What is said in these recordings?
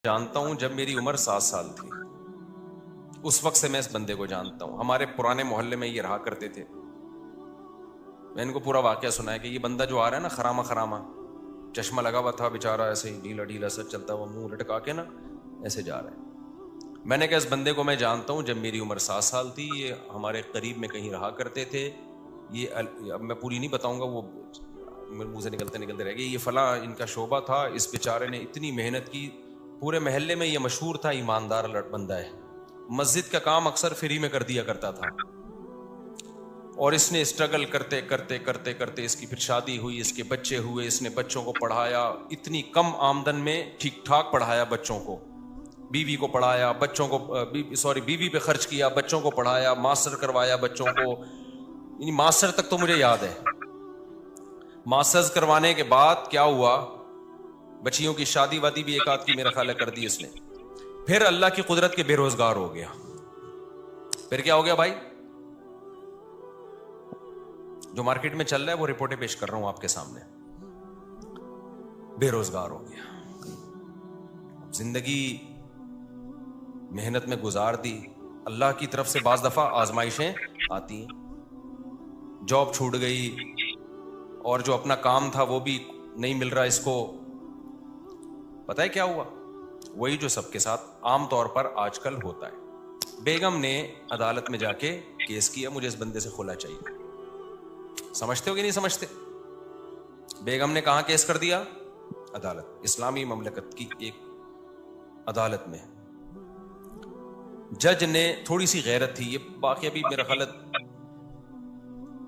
جانتا ہوں جب میری عمر 7 سال تھی، اس وقت سے میں اس بندے کو جانتا ہوں. ہمارے پرانے محلے میں یہ رہا کرتے تھے. میں ان کو پورا واقعہ سنا ہے کہ یہ بندہ جو آ رہا ہے نا خراما خراما، چشمہ لگا ہوا تھا بیچارہ، ایسے ہی ڈھیلا ڈھیلا سا چلتا ہوا، منہ لٹکا کے نا ایسے جا رہا ہے. میں نے کہا اس بندے کو میں جانتا ہوں جب میری عمر 7 سال تھی، یہ ہمارے قریب میں کہیں رہا کرتے تھے. یہ اب میں پوری نہیں بتاؤں گا، وہ میرے منہ سے نکلتے رہ گئے. یہ فلاں ان کا شعبہ تھا. اس بیچارے نے اتنی محنت کی، پورے محلے میں یہ مشہور تھا ایماندار بندہ ہے. مسجد کا کام اکثر فری میں کر دیا کرتا تھا. اور اس نے اسٹرگل کرتے کرتے کرتے کرتے اس کی پھر شادی ہوئی، اس کے بچے ہوئے، اس نے بچوں کو پڑھایا. اتنی کم آمدن میں ٹھیک ٹھاک پڑھایا بچوں کو، بیوی کو پڑھایا، بچوں کو بیوی پہ خرچ کیا، بچوں کو پڑھایا، ماسٹر کروایا بچوں کو. یعنی ماسٹر تک تو مجھے یاد ہے. ماسٹرز کروانے کے بعد کیا ہوا، بچیوں کی شادی وادی بھی ایک آدھ کی میرا خیال ہے کر دی اس نے. پھر اللہ کی قدرت کے بے روزگار ہو گیا. پھر کیا ہو گیا بھائی، جو مارکیٹ میں چل رہا ہے وہ رپورٹیں پیش کر رہا ہوں آپ کے سامنے. بے روزگار ہو گیا. زندگی محنت میں گزار دی. اللہ کی طرف سے بعض دفعہ آزمائشیں آتی ہیں. جاب چھوٹ گئی، اور جو اپنا کام تھا وہ بھی نہیں مل رہا اس کو. پتہ ہے کیا ہوا؟ وہی جو سب کے ساتھ عام طور پر آج کل ہوتا ہے. بیگم نے عدالت میں جا کے کیس کیا، مجھے اس بندے سے خلا چاہیے. سمجھتے ہو کہ نہیں سمجھتے؟ بیگم نے کہاں کیس کر دیا؟ عدالت، اسلامی مملکت کی ایک عدالت میں. جج نے تھوڑی سی غیرت تھی. یہ واقعہ بھی میرا خیال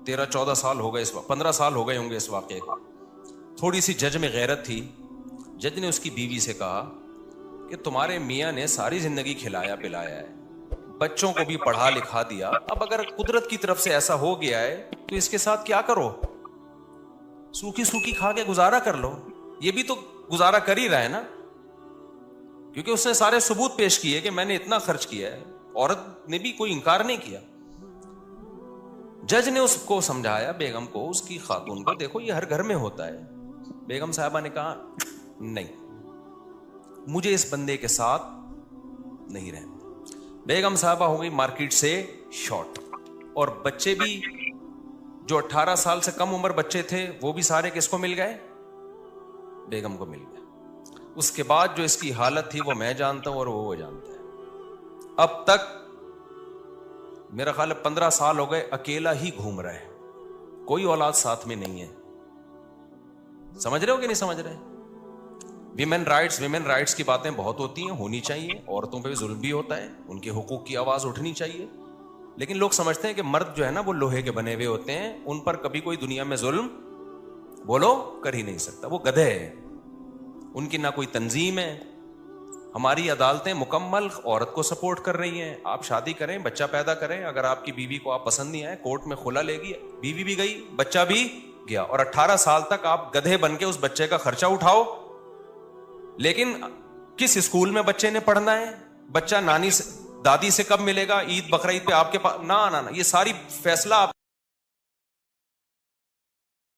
13-14 سال ہو گئے، اس وقت 15 سال ہو گئے ہوں گے اس واقعے کو. تھوڑی سی جج میں غیرت تھی. جج نے اس کی بیوی سے کہا کہ تمہارے میاں نے ساری زندگی کھلایا پلایا ہے، بچوں کو بھی پڑھا لکھا دیا، اب اگر قدرت کی طرف سے ایسا ہو گیا ہے تو اس کے ساتھ کیا کرو، سوکھی سوکھی کھا کے گزارا کر لو. یہ بھی تو گزارا کر ہی رہا ہے نا، کیونکہ اس نے سارے ثبوت پیش کیے کہ میں نے اتنا خرچ کیا ہے. عورت نے بھی کوئی انکار نہیں کیا. جج نے اس کو سمجھایا، بیگم کو، اس کی خاتون کو، دیکھو یہ ہر گھر میں ہوتا ہے. بیگم صاحبہ نے کہا نہیں، مجھے اس بندے کے ساتھ نہیں رہنا. بیگم صاحبہ ہو گئی مارکیٹ سے شارٹ. اور بچے بھی جو 18 سال سے کم عمر بچے تھے وہ بھی سارے کس کو مل گئے؟ بیگم کو مل گئے. اس کے بعد جو اس کی حالت تھی وہ میں جانتا ہوں اور وہ جانتا ہے. اب تک میرا خیال 15 سال ہو گئے اکیلا ہی گھوم رہا ہے، کوئی اولاد ساتھ میں نہیں ہے. سمجھ رہے ہو کہ نہیں سمجھ رہے؟ ویمن رائٹس کی باتیں بہت ہوتی ہیں، ہونی چاہیے. عورتوں پہ بھی ظلم بھی ہوتا ہے، ان کے حقوق کی آواز اٹھنی چاہیے. لیکن لوگ سمجھتے ہیں کہ مرد جو ہے نا وہ لوہے کے بنے ہوئے ہوتے ہیں، ان پر کبھی کوئی دنیا میں ظلم بولو کر ہی نہیں سکتا. وہ گدھے ہیں، ان کی نہ کوئی تنظیم ہے. ہماری عدالتیں مکمل عورت کو سپورٹ کر رہی ہیں. آپ شادی کریں، بچہ پیدا کریں، اگر آپ کی بیوی کو آپ پسند نہیں آئے کورٹ میں خلا لے گی، بیوی بھی گئی، بچہ بھی گیا. اور 18 سال تک آپ گدھے بن کے اس بچے کا خرچہ اٹھاؤ. لیکن کس اسکول میں بچے نے پڑھنا ہے، بچہ نانی سے دادی سے کب ملے گا، عید بقرعید پہ آپ کے پاس، نہ یہ ساری فیصلہ آپ